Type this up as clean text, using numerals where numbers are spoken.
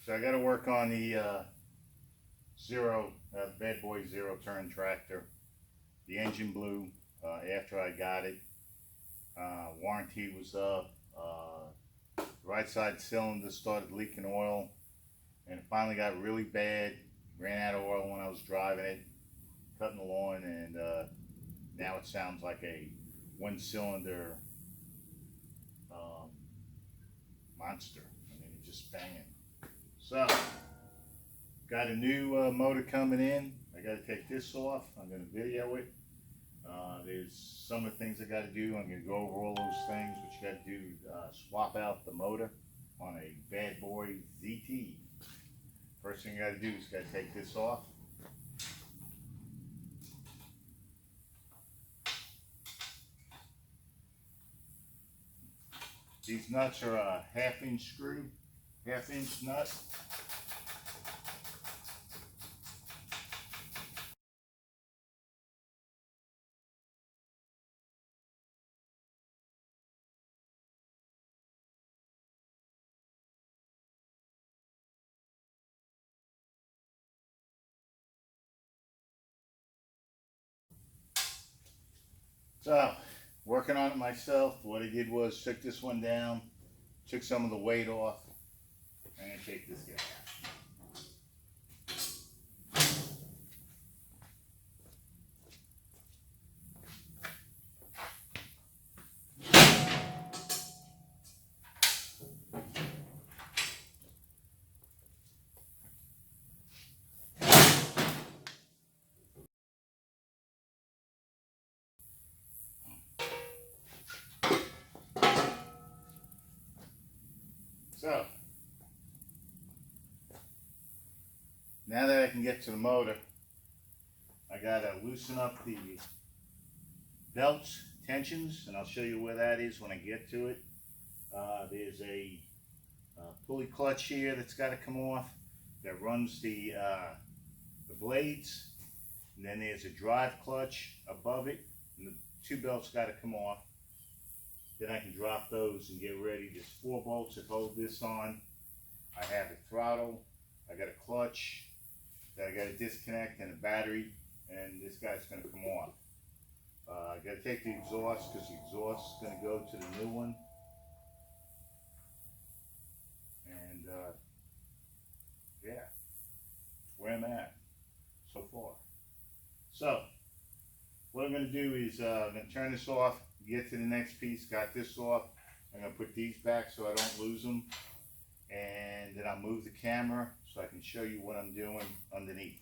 So I got to work on the bad boy zero turn tractor. The engine blew after I got it. Warranty was up. The right side cylinder started leaking oil, and it finally got really bad. Ran out of oil when I was driving it, cutting the lawn, and now it sounds like a one-cylinder monster. I mean, it's just banging. So, got a new motor coming in. I got to take this off. I'm going to video it. There's some of the things I got to do. I'm going to go over all those things, but you got to do swap out the motor on a bad boy ZT. First thing you got to do is got to take this off. These nuts are a half-inch screw, half-inch nut. So, working on it myself, what I did was took this one down, took some of the weight off. I'm going to take this guy out. So, now that I can get to the motor, I gotta loosen up the belts, tensions, and I'll show you where that is when I get to it. There's a pulley clutch here that's gotta come off that runs the blades, and then there's a drive clutch above it, and the two belts gotta come off. Then I can drop those and get ready. There's 4 bolts that hold this on. I have a throttle, I got a clutch, that I got to disconnect, and a battery, and this guy's going to come off. I got to take the exhaust because the exhaust is going to go to the new one. And yeah, where I'm at so far. So, what I'm going to do is I'm going to turn this off, get to the next piece, got this off. I'm going to put these back so I don't lose them. And then I'll move the camera so I can show you what I'm doing underneath.